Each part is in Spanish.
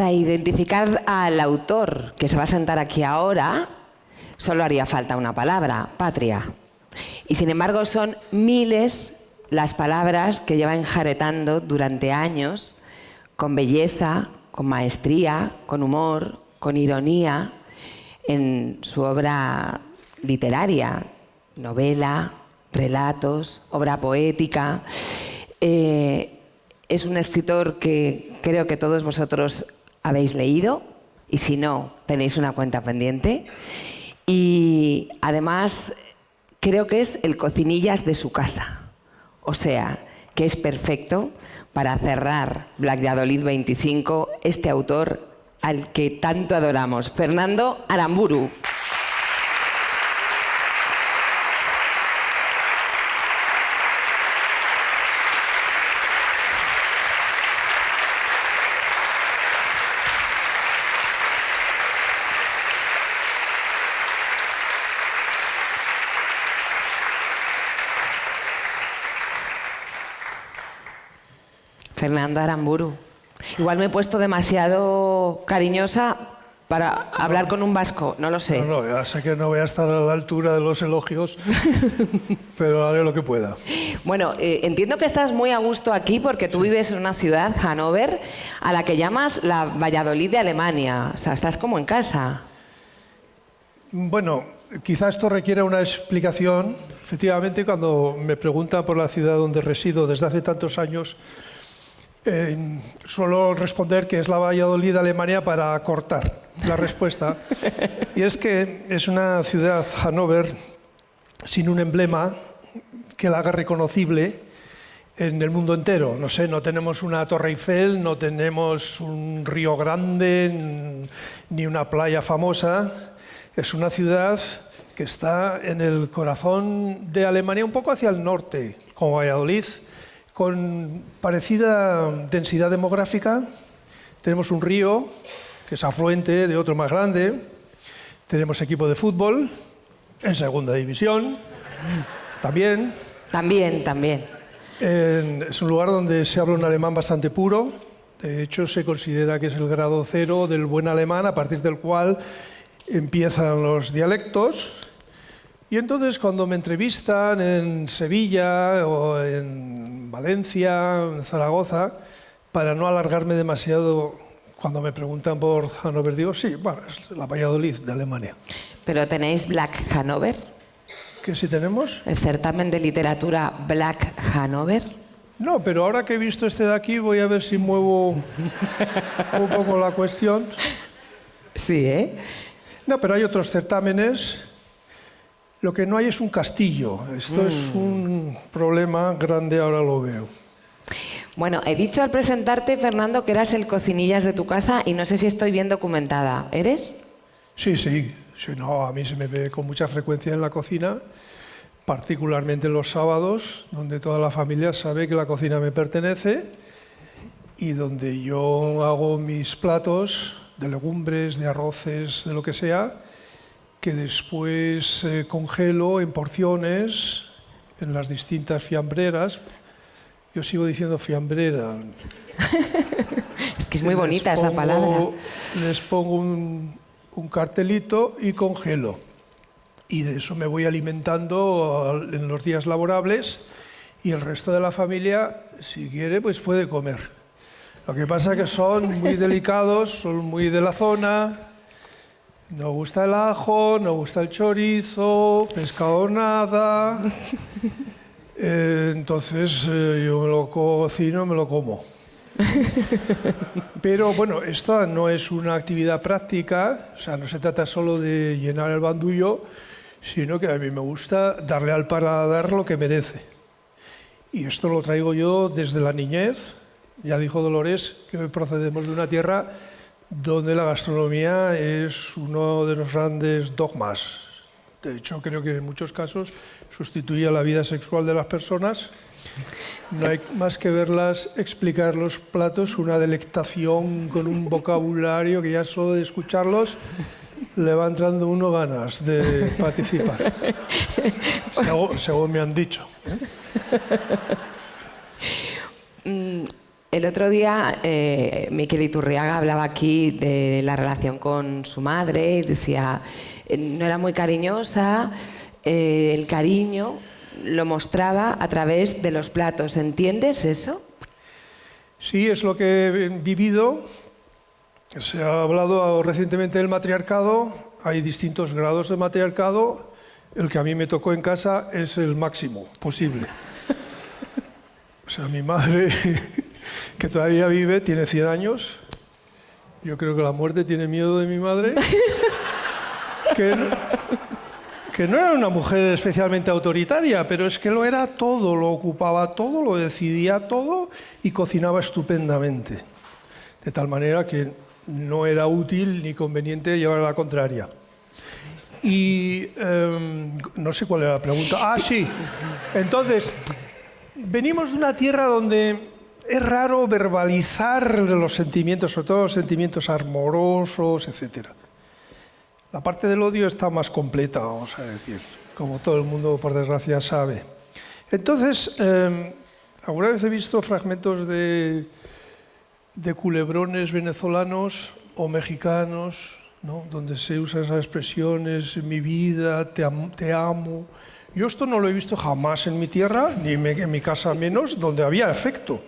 Para identificar al autor que se va a sentar aquí ahora, solo haría falta una palabra, patria. Y sin embargo son miles las palabras que lleva enjaretando durante años, con belleza, con maestría, con humor, con ironía, en su obra literaria, novela, relatos, obra poética. Es un escritor que creo que todos vosotros habéis leído, y si no, tenéis una cuenta pendiente. Y además creo que es el cocinillas de su casa. O sea, que es perfecto para cerrar Valladolid 25, este autor al que tanto adoramos, Fernando Aramburu. Fernando Aramburu. Igual me he puesto demasiado cariñosa para hablar con un vasco, no lo sé. No, ya sé que no voy a estar a la altura de los elogios, pero haré lo que pueda. Bueno, entiendo que estás muy a gusto aquí porque tú vives en una ciudad, Hannover, a la que llamas la Valladolid de Alemania. O sea, estás como en casa. Bueno, quizá esto requiera una explicación. Efectivamente, cuando me preguntan por la ciudad donde resido desde hace tantos años, suelo responder que es la Valladolid de Alemania para cortar la respuesta. Y es que es una ciudad, Hannover, sin un emblema que la haga reconocible en el mundo entero. No sé, no tenemos una Torre Eiffel, no tenemos un río grande, ni una playa famosa. Es una ciudad que está en el corazón de Alemania, un poco hacia el norte, como Valladolid, con parecida densidad demográfica. Tenemos un río que es afluente de otro más grande. Tenemos equipo de fútbol en segunda división, también. También. Es un lugar donde se habla un alemán bastante puro. De hecho, se considera que es el grado cero del buen alemán, a partir del cual empiezan los dialectos. Y entonces, cuando me entrevistan en Sevilla o en Valencia, en Zaragoza, para no alargarme demasiado, cuando me preguntan por Hannover, digo, sí, bueno, es la Valladolid de Alemania. ¿Pero tenéis Black Hannover? ¿Qué si tenemos? ¿El certamen de literatura Black Hannover? No, pero ahora que he visto este de aquí, voy a ver si muevo un poco la cuestión. Sí, ¿eh? No, pero hay otros certámenes. Lo que no hay es un castillo. Esto es un problema grande, ahora lo veo. Bueno, he dicho al presentarte, Fernando, que eras el cocinillas de tu casa y no sé si estoy bien documentada. ¿Eres? Sí, no, a mí se me ve con mucha frecuencia en la cocina, particularmente los sábados, donde toda la familia sabe que la cocina me pertenece y donde yo hago mis platos de legumbres, de arroces, de lo que sea, que después congelo en porciones en las distintas fiambreras. Yo sigo diciendo fiambrera. Es que es muy bonita esa palabra. Les pongo un cartelito y congelo. Y de eso me voy alimentando en los días laborables y el resto de la familia, si quiere, pues puede comer. Lo que pasa es que son muy delicados, son muy de la zona. No gusta el ajo, no gusta el chorizo, pescado nada. Entonces yo me lo cocino, me lo como. Pero bueno, esta no es una actividad práctica, o sea, no se trata solo de llenar el bandullo, sino que a mí me gusta darle al paladar lo que merece. Y esto lo traigo yo desde la niñez. Ya dijo Dolores que hoy procedemos de una tierra donde la gastronomía es uno de los grandes dogmas. De hecho, creo que en muchos casos sustituye la vida sexual de las personas. No hay más que verlas explicar los platos, una delectación con un vocabulario que ya solo de escucharlos le va entrando uno ganas de participar, según me han dicho. El el otro día Miquel Iturriaga hablaba aquí de la relación con su madre y decía, no era muy cariñosa, el cariño lo mostraba a través de los platos. ¿Entiendes eso? Sí, es lo que he vivido. Se ha hablado recientemente del matriarcado. Hay distintos grados de matriarcado. El que a mí me tocó en casa es el máximo posible. O sea, mi madre, que todavía vive, tiene 100 años. Yo creo que la muerte tiene miedo de mi madre. Que no era una mujer especialmente autoritaria, pero es que lo era todo, lo ocupaba todo, lo decidía todo y cocinaba estupendamente. De tal manera que no era útil ni conveniente llevar a la contraria. Y no sé cuál era la pregunta. Ah, sí. Entonces, venimos de una tierra donde es raro verbalizar los sentimientos, sobre todo los sentimientos amorosos, etcétera. La parte del odio está más completa, vamos a decir, como todo el mundo, por desgracia, sabe. Entonces, alguna vez he visto fragmentos de culebrones venezolanos o mexicanos, ¿no?, donde se usan esas expresiones, mi vida, te amo. Yo esto no lo he visto jamás en mi tierra, ni en mi casa menos, donde había afecto.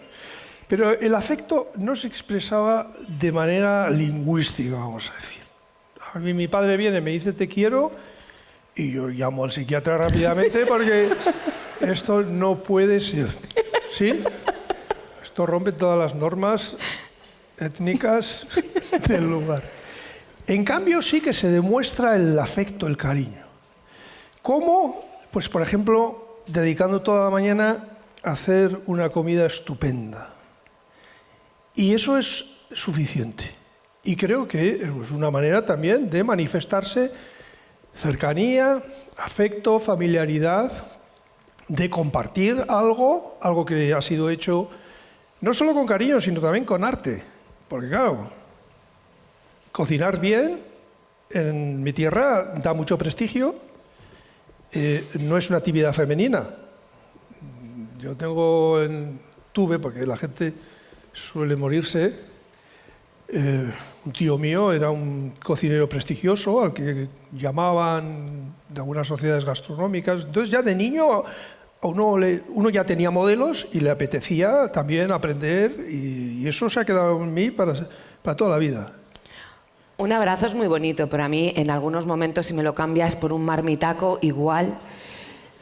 Pero el afecto no se expresaba de manera lingüística, vamos a decir. A mí mi padre viene, me dice te quiero y yo llamo al psiquiatra rápidamente porque esto no puede ser. ¿Sí? Esto rompe todas las normas étnicas del lugar. En cambio sí que se demuestra el afecto, el cariño. ¿Cómo? Pues por ejemplo, dedicando toda la mañana a hacer una comida estupenda. Y eso es suficiente. Y creo que es una manera también de manifestarse cercanía, afecto, familiaridad, de compartir algo que ha sido hecho no solo con cariño, sino también con arte. Porque claro, cocinar bien en mi tierra da mucho prestigio, no es una actividad femenina. Yo tuve, porque la gente suele morirse, un tío mío era un cocinero prestigioso al que llamaban de algunas sociedades gastronómicas. Entonces ya de niño uno ya tenía modelos y le apetecía también aprender y eso se ha quedado en mí para toda la vida. Un abrazo es muy bonito, pero a mí en algunos momentos si me lo cambias por un marmitaco, igual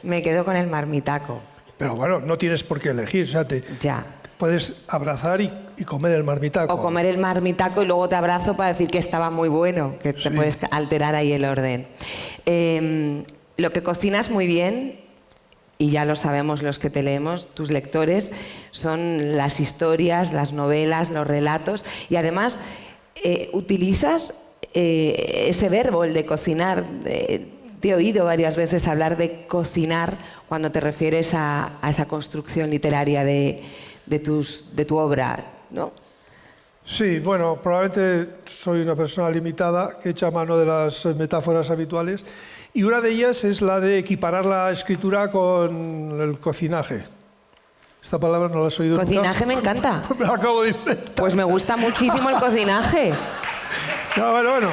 me quedo con el marmitaco. Pero bueno, no tienes por qué elegir, o sea, Ya. Puedes abrazar y comer el marmitaco. O comer el marmitaco y luego te abrazo para decir que estaba muy bueno, que te puedes alterar ahí el orden. Lo que cocinas muy bien, y ya lo sabemos los que te leemos, tus lectores, son las historias, las novelas, los relatos, y además utilizas ese verbo, el de cocinar. Te he oído varias veces hablar de cocinar cuando te refieres a esa construcción literaria de tu obra, ¿no? Sí, bueno, probablemente soy una persona limitada que echa mano de las metáforas habituales y una de ellas es la de equiparar la escritura con el cocinaje. Esta palabra no la has oído Cocinaje nunca. me encanta. Me la acabo de inventar. Pues me gusta muchísimo el cocinaje. No, bueno.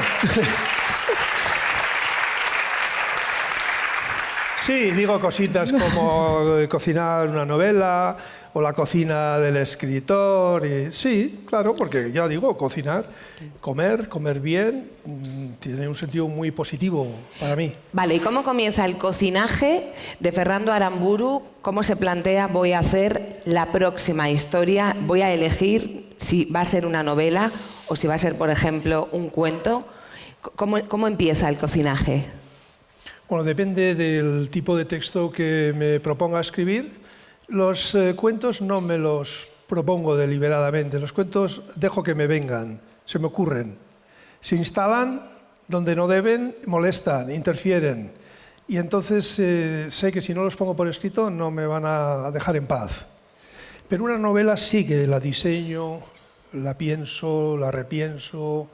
Sí, digo cositas como cocinar una novela o la cocina del escritor. Y sí, claro, porque ya digo, cocinar, comer bien, tiene un sentido muy positivo para mí. Vale, ¿y cómo comienza el cocinaje de Ferrando Aramburu? ¿Cómo se plantea voy a hacer la próxima historia? Voy a elegir si va a ser una novela o si va a ser, por ejemplo, un cuento. ¿Cómo empieza el cocinaje? Bueno, depende del tipo de texto que me proponga escribir. Los cuentos no me los propongo deliberadamente. Los cuentos dejo que me vengan, se me ocurren. Se instalan donde no deben, molestan, interfieren. Y entonces sé que si no los pongo por escrito no me van a dejar en paz. Pero una novela sí que la diseño, la pienso, la repienso,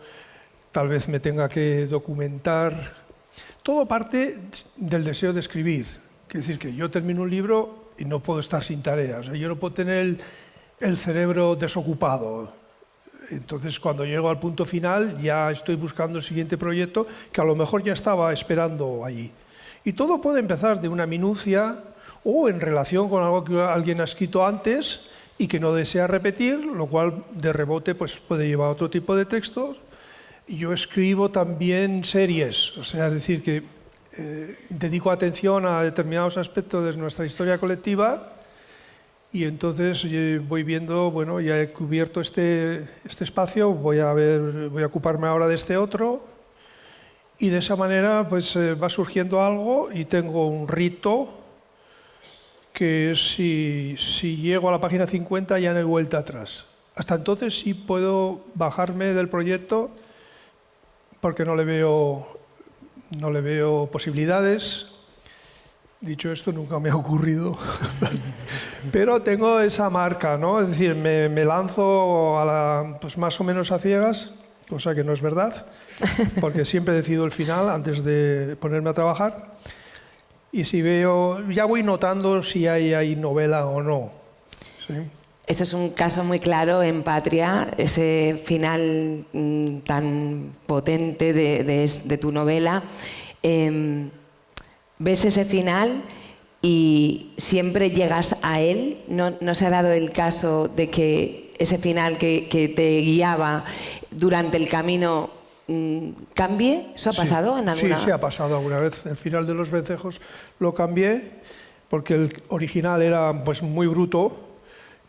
tal vez me tenga que documentar. Todo parte del deseo de escribir. Quiere decir que yo termino un libro y no puedo estar sin tareas. Yo no puedo tener el cerebro desocupado. Entonces, cuando llego al punto final, ya estoy buscando el siguiente proyecto que a lo mejor ya estaba esperando allí. Y todo puede empezar de una minucia o en relación con algo que alguien ha escrito antes y que no desea repetir, lo cual de rebote pues, puede llevar a otro tipo de textos. Y yo escribo también series, o sea, es decir, que dedico atención a determinados aspectos de nuestra historia colectiva. Y entonces voy viendo, bueno, ya he cubierto este espacio, voy a ocuparme ahora de este otro. Y de esa manera pues va surgiendo algo y tengo un rito que si llego a la página 50 ya no hay vuelta atrás. Hasta entonces sí puedo bajarme del proyecto porque no le veo posibilidades. Dicho esto, nunca me ha ocurrido, pero tengo esa marca, ¿no? Es decir, me lanzo pues más o menos a ciegas, cosa que no es verdad, porque siempre decido el final antes de ponerme a trabajar. Y si veo, ya voy notando si hay novela o no. ¿Sí? Eso es un caso muy claro en Patria, ese final tan potente de tu novela. Ves ese final y siempre llegas a él. ¿No se ha dado el caso de que ese final que te guiaba durante el camino cambie? ¿Eso ha pasado en alguna? Sí, ha pasado alguna vez. El final de Los Vencejos lo cambié porque el original era pues, muy bruto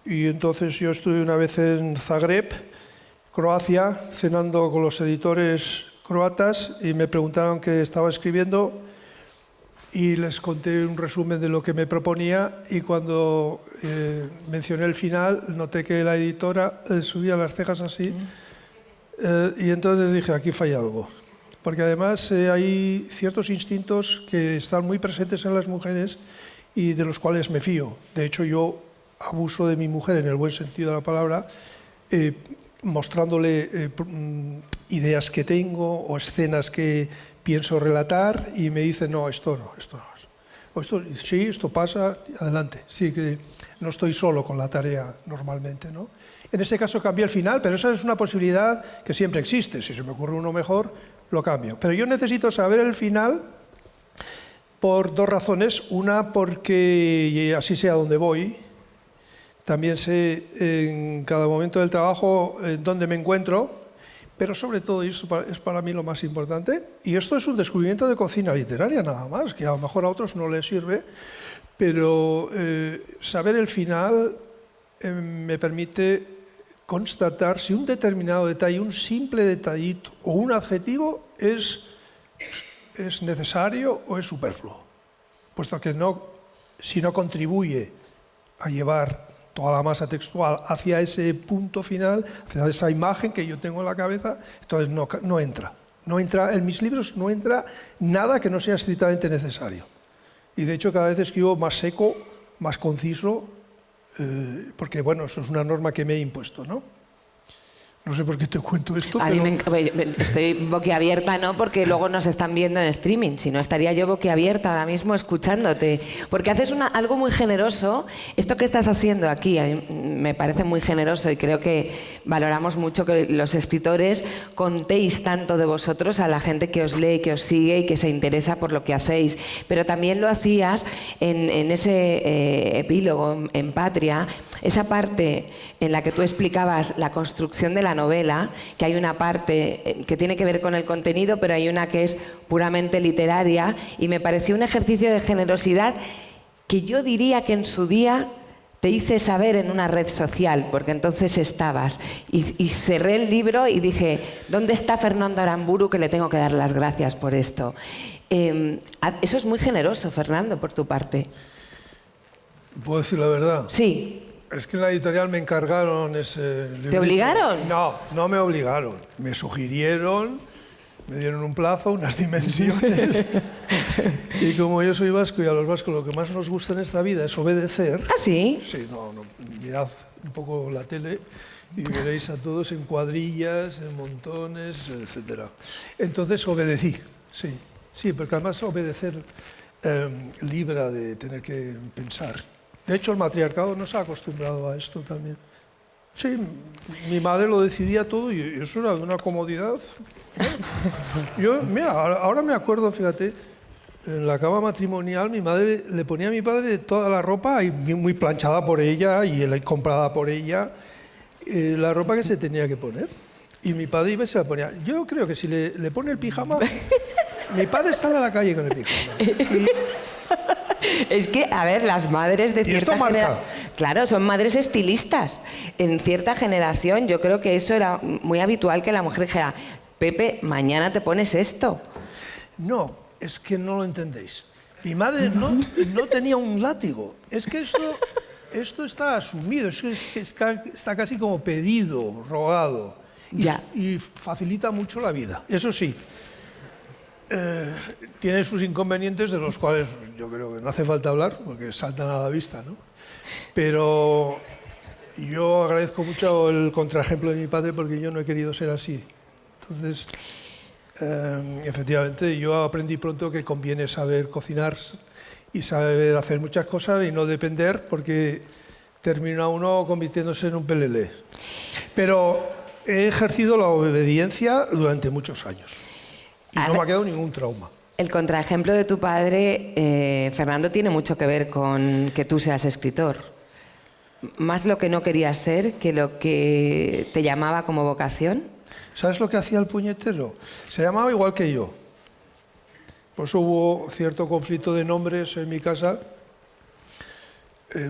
y entonces yo estuve una vez en Zagreb, Croacia, cenando con los editores croatas y me preguntaron qué estaba escribiendo. Y les conté un resumen de lo que me proponía y cuando mencioné el final noté que la editora subía las cejas así y entonces dije, aquí falla algo. Porque además hay ciertos instintos que están muy presentes en las mujeres y de los cuales me fío. De hecho, yo abuso de mi mujer en el buen sentido de la palabra, mostrándole ideas que tengo o escenas que pienso relatar y me dice, no, esto no. O esto, sí, esto pasa, adelante. Sí, que no estoy solo con la tarea normalmente, ¿no? En este caso cambié el final, pero esa es una posibilidad que siempre existe. Si se me ocurre uno mejor, lo cambio. Pero yo necesito saber el final por dos razones. Una, porque así sé a dónde voy. También sé en cada momento del trabajo dónde me encuentro. Pero sobre todo, y esto es para mí lo más importante, y esto es un descubrimiento de cocina literaria nada más, que a lo mejor a otros no les sirve, pero saber el final me permite constatar si un determinado detalle, un simple detallito o un adjetivo es necesario o es superfluo, puesto que si no contribuye a llevar toda la masa textual hacia ese punto final, hacia esa imagen que yo tengo en la cabeza, entonces no entra. En mis libros no entra nada que no sea estrictamente necesario. Y de hecho cada vez escribo más seco, más conciso, porque bueno, eso es una norma que me he impuesto, ¿no? No sé por qué te cuento esto, a pero... mí estoy boquiabierta, no porque luego nos están viendo en streaming, si no estaría yo boquiabierta ahora mismo escuchándote. Porque haces algo muy generoso. Esto que estás haciendo aquí a mí me parece muy generoso y creo que valoramos mucho que los escritores contéis tanto de vosotros a la gente que os lee, que os sigue y que se interesa por lo que hacéis. Pero también lo hacías en ese epílogo, en Patria, esa parte en la que tú explicabas la construcción de la novela, que hay una parte que tiene que ver con el contenido, pero hay una que es puramente literaria, y me pareció un ejercicio de generosidad que yo diría que en su día te hice saber en una red social, porque entonces estabas. Y cerré el libro y dije, ¿dónde está Fernando Aramburu, que le tengo que dar las gracias por esto? Eso es muy generoso, Fernando, por tu parte. ¿Puedo decir la verdad? Sí. Es que en la editorial me encargaron ese librito. ¿Te obligaron? No me obligaron. Me sugirieron, me dieron un plazo, unas dimensiones. Y como yo soy vasco y a los vascos lo que más nos gusta en esta vida es obedecer. ¿Ah, sí? Sí, mirad un poco la tele y veréis a todos en cuadrillas, en montones, etc. Entonces obedecí, sí, porque además obedecer libra de tener que pensar. De hecho, el matriarcado nos ha acostumbrado a esto también. Sí, mi madre lo decidía todo y eso era de una comodidad. Yo, mira, ahora me acuerdo, fíjate, en la cama matrimonial mi madre le ponía a mi padre toda la ropa y muy planchada por ella y comprada por ella, la ropa que se tenía que poner. Y mi padre iba y se la ponía. Yo creo que si le pone el pijama, mi padre sale a la calle con el pijama. Es que, a ver, las madres de cierta generación... Claro, son madres estilistas. En cierta generación yo creo que eso era muy habitual, que la mujer dijera: Pepe, mañana te pones esto. No, es que no lo entendéis. Mi madre no tenía un látigo. Es que esto está asumido, es que está casi como pedido, rogado. Y facilita mucho la vida. Eso sí, tiene sus inconvenientes de los cuales yo creo que no hace falta hablar porque saltan a la vista, ¿no? Pero yo agradezco mucho el contraejemplo de mi padre porque yo no he querido ser así. Entonces, efectivamente, yo aprendí pronto que conviene saber cocinar y saber hacer muchas cosas y no depender, porque termina uno convirtiéndose en un pelele. Pero he ejercido la obediencia durante muchos años y no me ha quedado ningún trauma. El contraejemplo de tu padre, Fernando, tiene mucho que ver con que tú seas escritor. Más lo que no querías ser que lo que te llamaba como vocación. ¿Sabes lo que hacía el puñetero? Se llamaba igual que yo. Por eso hubo cierto conflicto de nombres en mi casa,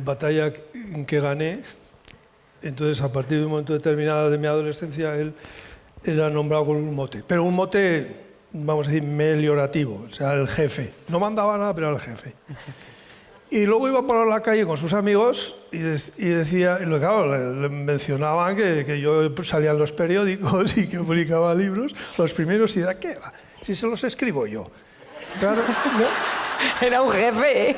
batalla que gané. Entonces, a partir de un momento determinado de mi adolescencia, él era nombrado con un mote. Pero un mote, vamos a decir, meliorativo, o sea, el jefe. No mandaba nada, pero era el jefe. Y luego iba por la calle con sus amigos y decía, y claro, le mencionaban que yo salía en los periódicos y que publicaba libros, los primeros, y decía, ¿qué va? Si se los escribo yo. Claro, ¿no? Era un jefe,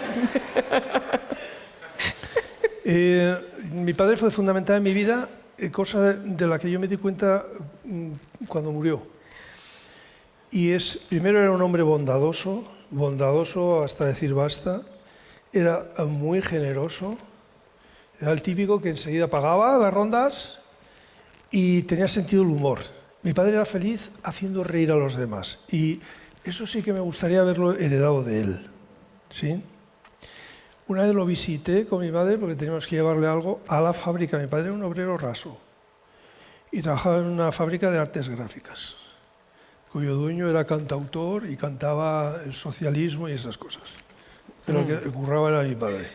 ¿eh? Mi padre fue fundamental en mi vida, cosa de la que yo me di cuenta cuando murió. Y primero era un hombre bondadoso hasta decir basta. Era muy generoso, era el típico que enseguida pagaba las rondas y tenía sentido del humor. Mi padre era feliz haciendo reír a los demás y eso sí que me gustaría haberlo heredado de él, ¿sí? Una vez lo visité con mi madre porque teníamos que llevarle algo a la fábrica. Mi padre era un obrero raso y trabajaba en una fábrica de artes gráficas, cuyo dueño era cantautor y cantaba el socialismo y esas cosas. Pero que curraba era mi padre.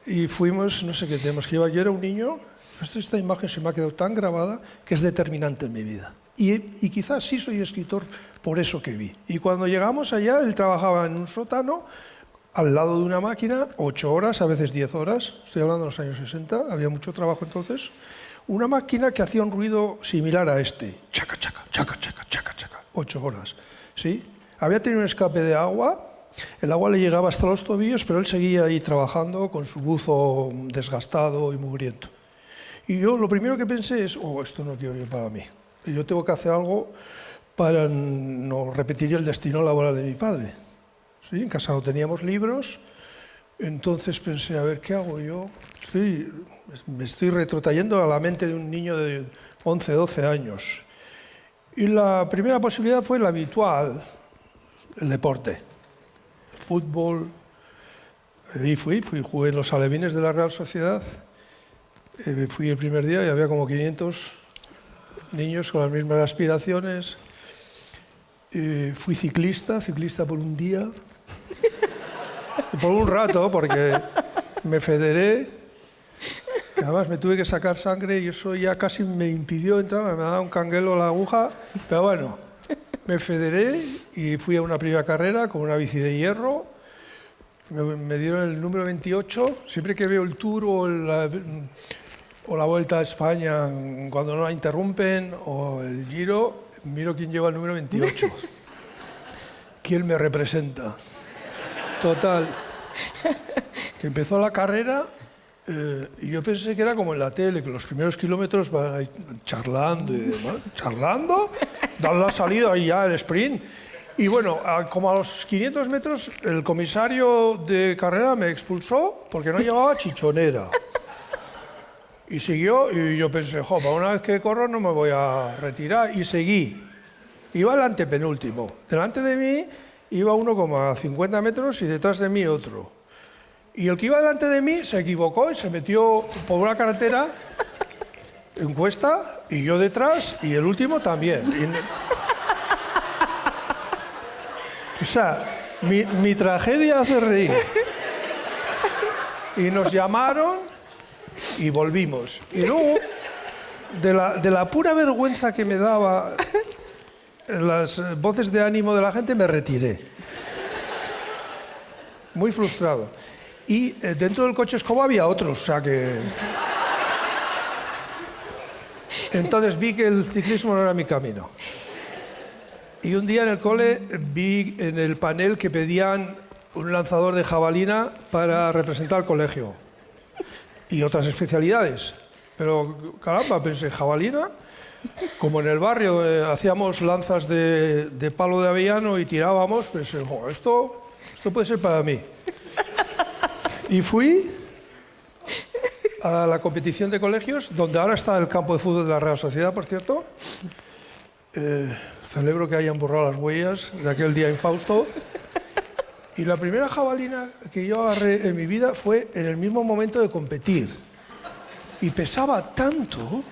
Y fuimos, no sé qué tenemos que llevar. Yo era un niño, esta imagen se me ha quedado tan grabada que es determinante en mi vida. Y quizás sí soy escritor por eso que vi. Y cuando llegamos allá, él trabajaba en un sótano, al lado de una máquina, 8 horas, a veces 10 horas. Estoy hablando de los años 60, había mucho trabajo entonces. Una máquina que hacía un ruido similar a este. Chaca, chaca, chaca, chaca, chaca, chaca. 8 horas. ¿Sí? Había tenido un escape de agua. El agua le llegaba hasta los tobillos, pero él seguía ahí trabajando con su buzo desgastado y mugriento. Y yo lo primero que pensé es, esto no quiero yo para mí. Yo tengo que hacer algo para no repetir el destino laboral de mi padre. ¿Sí? En casa no teníamos libros, entonces pensé, a ver, ¿qué hago yo? Me estoy retrotrayendo a la mente de un niño de 11, 12 años. Y la primera posibilidad fue la habitual, el deporte. Fútbol, y jugué en los alevines de la Real Sociedad, fui el primer día y había como 500 niños con las mismas aspiraciones, fui ciclista por un día, por un rato, porque me federé, además me tuve que sacar sangre y eso ya casi me impidió entrar, me daba un canguelo la aguja, pero bueno. Me federé y fui a una primera carrera con una bici de hierro. Me dieron el número 28. Siempre que veo el Tour o la Vuelta a España, cuando no la interrumpen, o el Giro, miro quién lleva el número 28. ¿Quién me representa? Total. Que empezó la carrera y yo pensé que era como en la tele, que los primeros kilómetros van charlando y demás. ¿Charlando? Dan la salida y ya el sprint. Y bueno, como a los 500 metros, el comisario de carrera me expulsó porque no llevaba chichonera. Y siguió, y yo pensé, jo, para una vez que corro no me voy a retirar, y seguí. Iba el antepenúltimo. Delante de mí iba uno como a 50 metros y detrás de mí otro. Y el que iba delante de mí se equivocó y se metió por una carretera en cuesta, y yo detrás, y el último también. O sea, mi tragedia hace reír. Y nos llamaron y volvimos. Y luego, de la pura vergüenza que me daba las voces de ánimo de la gente, me retiré. Muy frustrado. Y dentro del coche escoba había otros, o sea que... Entonces vi que el ciclismo no era mi camino. Y un día en el cole vi en el panel que pedían un lanzador de jabalina para representar al colegio. Y otras especialidades. Pero caramba, pensé, jabalina, como en el barrio hacíamos lanzas de palo de avellano y tirábamos, pensé, oh, esto puede ser para mí. Y fui a la competición de colegios, donde ahora está el campo de fútbol de la Real Sociedad, por cierto. Celebro que hayan borrado las huellas de aquel día infausto. Y la primera jabalina que yo agarré en mi vida fue en el mismo momento de competir. Y pesaba tanto.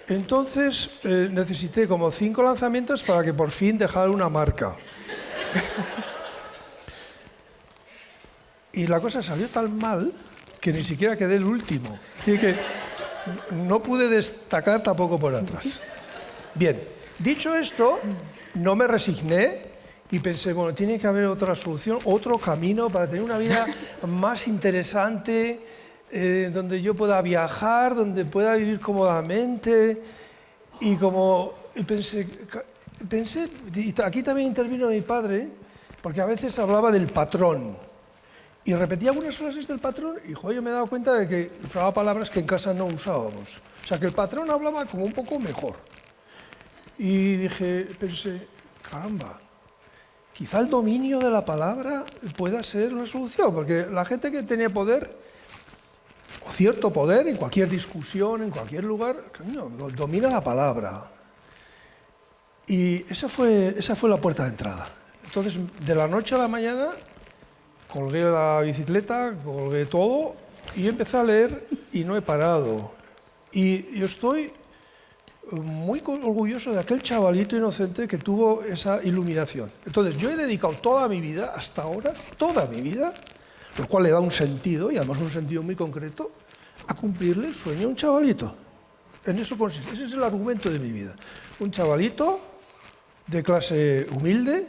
Entonces necesité como 5 lanzamientos para que por fin dejara una marca. Y la cosa salió tan mal que ni siquiera quedé el último. Así que no pude destacar tampoco por atrás. Bien, dicho esto, no me resigné y pensé, bueno, tiene que haber otra solución, otro camino para tener una vida más interesante, donde yo pueda viajar, donde pueda vivir cómodamente. Y pensé, y aquí también intervino mi padre, porque a veces hablaba del patrón. Y repetía algunas frases del patrón y yo me he dado cuenta de que usaba palabras que en casa no usábamos. O sea, que el patrón hablaba como un poco mejor. Y pensé, caramba, quizá el dominio de la palabra pueda ser una solución, porque la gente que tenía poder, o cierto poder, en cualquier discusión, en cualquier lugar, domina la palabra. Y esa fue la puerta de entrada. Entonces, de la noche a la mañana, colgué la bicicleta, colgué todo y empecé a leer y no he parado. Y yo estoy muy orgulloso de aquel chavalito inocente que tuvo esa iluminación. Entonces, yo he dedicado toda mi vida, hasta ahora, toda mi vida, lo cual le da un sentido, y además un sentido muy concreto, a cumplirle el sueño a un chavalito. En eso consiste, ese es el argumento de mi vida. Un chavalito de clase humilde,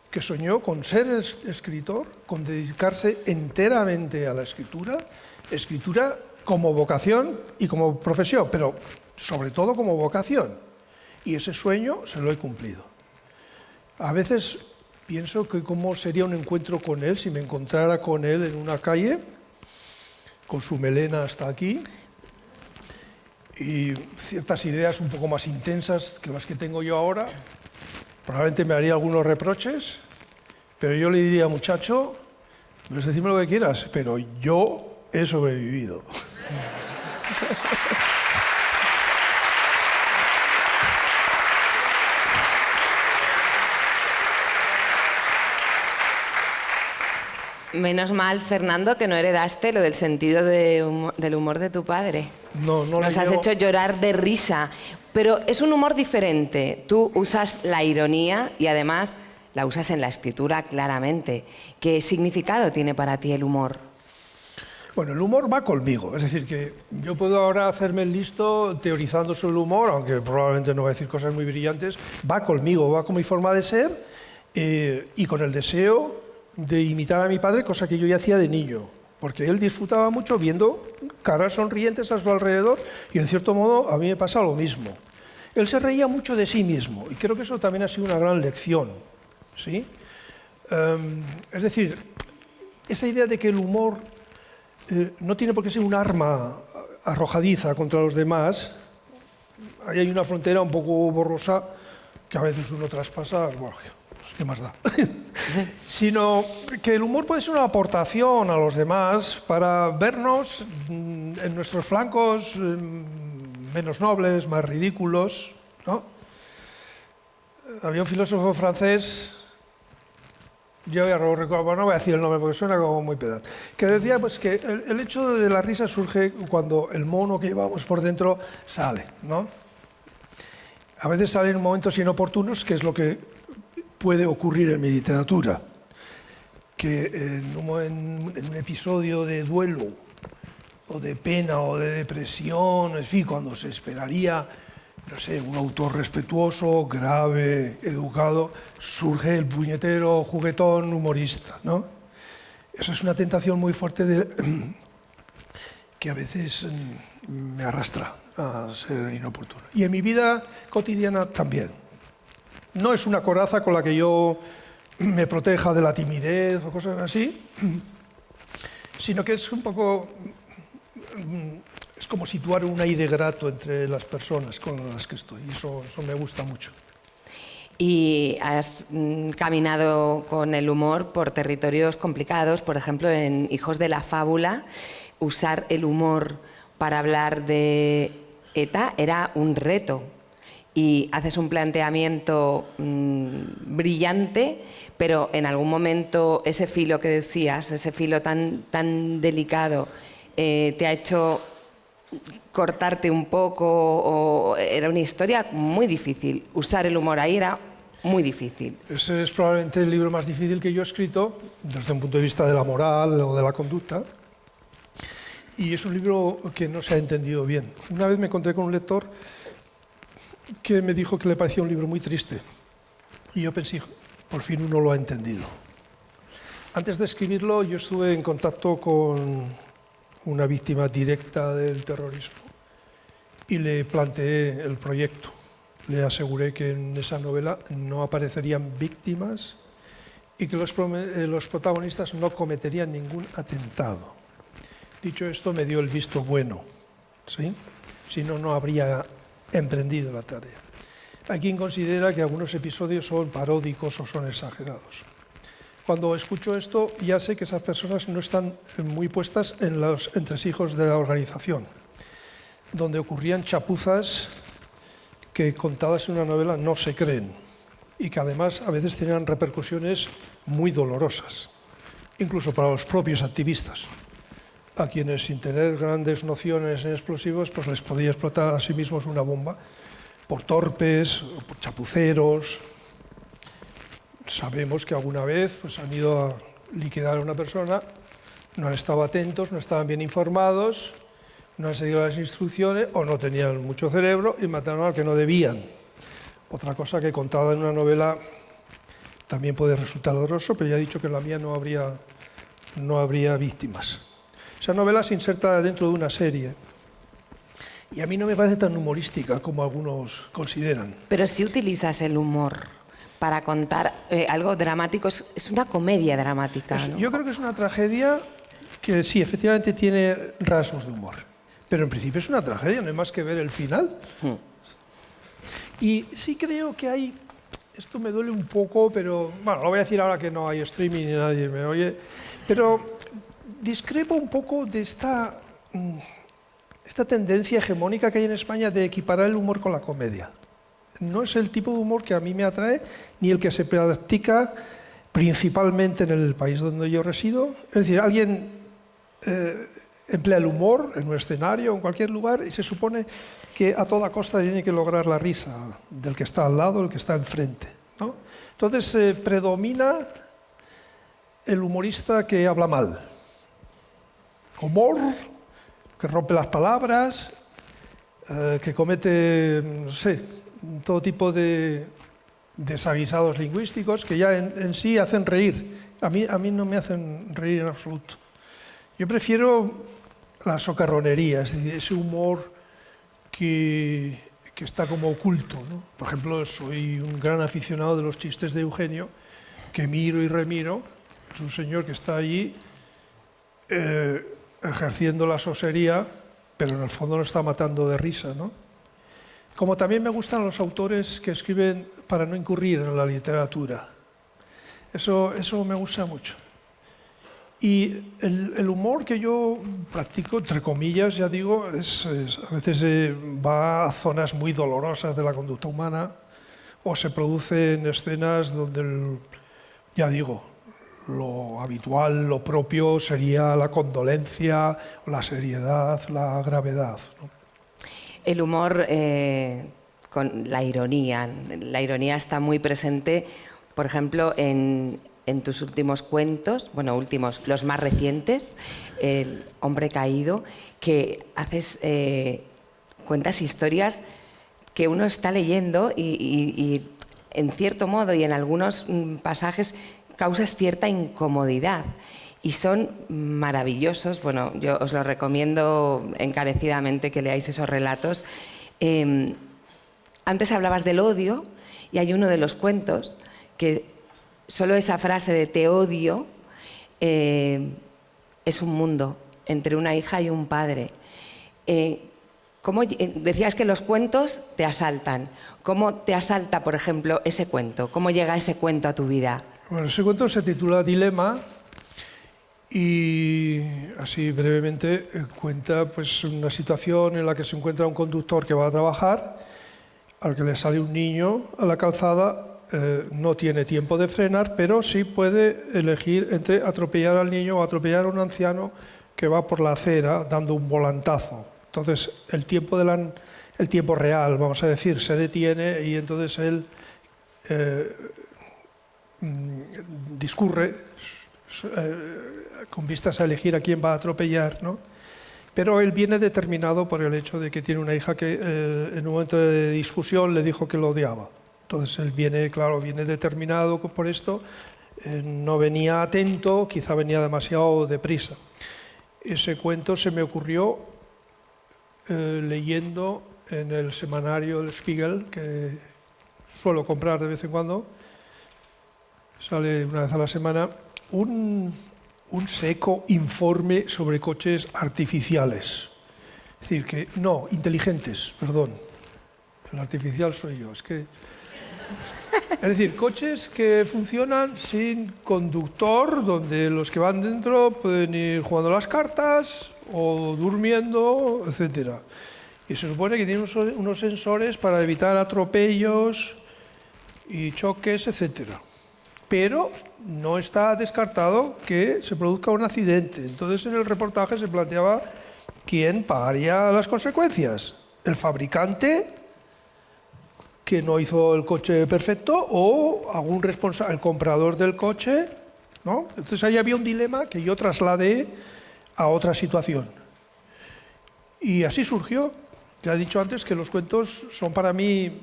que soñó con ser escritor, con dedicarse enteramente a la escritura como vocación y como profesión, pero sobre todo como vocación. Y ese sueño se lo he cumplido. A veces pienso que cómo sería un encuentro con él si me encontrara con él en una calle, con su melena hasta aquí, y ciertas ideas un poco más intensas que las que tengo yo ahora. Probablemente me haría algunos reproches, pero yo le diría, muchacho, puedes decirme lo que quieras, pero yo he sobrevivido. Menos mal, Fernando, que no heredaste lo del sentido del humor de tu padre. No Nos has hecho llorar de risa. Pero es un humor diferente. Tú usas la ironía y además la usas en la escritura claramente. ¿Qué significado tiene para ti el humor? Bueno, el humor va conmigo. Es decir, que yo puedo ahora hacerme el listo teorizando sobre el humor, aunque probablemente no voy a decir cosas muy brillantes. Va conmigo, va con mi forma de ser y con el deseo de imitar a mi padre, cosa que yo ya hacía de niño, porque él disfrutaba mucho viendo caras sonrientes a su alrededor y en cierto modo a mí me pasa lo mismo. Él se reía mucho de sí mismo y creo que eso también ha sido una gran lección, ¿sí? Es decir, esa idea de que el humor no tiene por qué ser un arma arrojadiza contra los demás, ahí hay una frontera un poco borrosa que a veces uno traspasa, bueno, pues, ¿qué más da? sino que el humor puede ser una aportación a los demás para vernos en nuestros flancos menos nobles, más ridículos, ¿no? Había un filósofo francés, yo ya lo recuerdo, no voy a decir el nombre porque suena como muy pedante, que decía pues, que el hecho de la risa surge cuando el mono que llevamos por dentro sale, ¿no? A veces salen en momentos inoportunos, que es lo que puede ocurrir en mi literatura, que en un episodio de duelo o de pena o de depresión, en fin, cuando se esperaría, no sé, un autor respetuoso, grave, educado, surge el puñetero juguetón humorista, ¿no? Eso es una tentación muy fuerte que a veces me arrastra a ser inoportuno. Y en mi vida cotidiana también. No es una coraza con la que yo me proteja de la timidez o cosas así, sino que es un poco... Es como situar un aire grato entre las personas con las que estoy, y eso me gusta mucho. Y has caminado con el humor por territorios complicados, por ejemplo, en Hijos de la Fábula, usar el humor para hablar de ETA era un reto. Y haces un planteamiento brillante, pero en algún momento ese filo que decías, ese filo tan delicado, te ha hecho cortarte un poco, o era una historia muy difícil. Usar el humor ahí era muy difícil. Ese es probablemente el libro más difícil que yo he escrito desde un punto de vista de la moral o de la conducta, y es un libro que no se ha entendido bien. Una vez me encontré con un lector que me dijo que le parecía un libro muy triste, y yo pensé, por fin uno lo ha entendido. Antes de escribirlo yo estuve en contacto con una víctima directa del terrorismo y le planteé el proyecto. Le aseguré que en esa novela no aparecerían víctimas y que los protagonistas no cometerían ningún atentado. Dicho esto, me dio el visto bueno, ¿sí? Si no, no habría emprendido la tarea. Hay quien considera que algunos episodios son paródicos o son exagerados. Cuando escucho esto, ya sé que esas personas no están muy puestas en los entresijos de la organización, donde ocurrían chapuzas que contadas en una novela no se creen y que además a veces tenían repercusiones muy dolorosas, incluso para los propios activistas, a quienes sin tener grandes nociones en explosivos pues les podía explotar a sí mismos una bomba por torpes, por chapuceros. Sabemos que alguna vez pues, han ido a liquidar a una persona, no han estado atentos, no estaban bien informados, no han seguido las instrucciones o no tenían mucho cerebro y mataron al que no debían. Otra cosa que contada en una novela también puede resultar doloroso, pero ya he dicho que en la mía no habría víctimas. Esa novela se inserta dentro de una serie y a mí no me parece tan humorística como algunos consideran. Pero si utilizas el humor para contar algo dramático, es una comedia dramática, ¿no? Yo creo que es una tragedia que sí, efectivamente tiene rasgos de humor, pero en principio es una tragedia, no hay más que ver el final. Y sí creo que hay, esto me duele un poco, pero bueno, lo voy a decir ahora que no hay streaming y nadie me oye, pero discrepo un poco de esta tendencia hegemónica que hay en España de equiparar el humor con la comedia. No es el tipo de humor que a mí me atrae, ni el que se practica principalmente en el país donde yo resido. Es decir, alguien emplea el humor en un escenario o en cualquier lugar y se supone que a toda costa tiene que lograr la risa del que está al lado, del que está enfrente, ¿no? Entonces predomina el humorista que habla mal. Humor, que rompe las palabras, que comete, no sé, todo tipo de desaguisados lingüísticos que ya en sí hacen reír. A mí no me hacen reír en absoluto. Yo prefiero la socarronería, es decir, ese humor que está como oculto, ¿no? Por ejemplo, soy un gran aficionado de los chistes de Eugenio, que miro y remiro. Es un señor que está allí ejerciendo la sosería, pero en el fondo no está matando de risa, ¿no? Como también me gustan los autores que escriben para no incurrir en la literatura. Eso me gusta mucho. Y el humor que yo practico, entre comillas, ya digo, a veces va a zonas muy dolorosas de la conducta humana o se producen escenas donde, ya digo, lo habitual, lo propio sería la condolencia, la seriedad, la gravedad, ¿no? El humor con la ironía. La ironía está muy presente, por ejemplo, en tus últimos cuentos, bueno, últimos, los más recientes, El hombre caído, que cuentas historias que uno está leyendo y en cierto modo y en algunos pasajes causas cierta incomodidad. Y son maravillosos. Bueno, yo os lo recomiendo encarecidamente que leáis esos relatos. Antes hablabas del odio y hay uno de los cuentos que solo esa frase de te odio es un mundo entre una hija y un padre. Decías que los cuentos te asaltan. ¿Cómo te asalta, por ejemplo, ese cuento? ¿Cómo llega ese cuento a tu vida? Bueno, ese cuento se titula Dilema y así brevemente cuenta pues, una situación en la que se encuentra un conductor que va a trabajar, al que le sale un niño a la calzada. No tiene tiempo de frenar, pero sí puede elegir entre atropellar al niño o atropellar a un anciano que va por la acera dando un volantazo. Entonces el tiempo real, vamos a decir, se detiene y entonces él discurre con vistas a elegir a quién va a atropellar, ¿no? Pero él viene determinado por el hecho de que tiene una hija que en un momento de discusión le dijo que lo odiaba. Entonces él viene determinado por esto, no venía atento, quizá venía demasiado deprisa. Ese cuento se me ocurrió leyendo en el semanario El Spiegel, que suelo comprar de vez en cuando, sale una vez a la semana, un seco informe sobre coches artificiales. Es decir, inteligentes, perdón. El artificial soy yo, es decir, coches que funcionan sin conductor, donde los que van dentro pueden ir jugando las cartas o durmiendo, etc. Y se supone que tienen unos sensores para evitar atropellos y choques, etc. Pero no está descartado que se produzca un accidente. Entonces en el reportaje se planteaba quién pagaría las consecuencias. ¿El fabricante, que no hizo el coche perfecto, o algún responsable, el comprador del coche, ¿no? Entonces ahí había un dilema que yo trasladé a otra situación. Y así surgió. Ya he dicho antes que los cuentos son para mí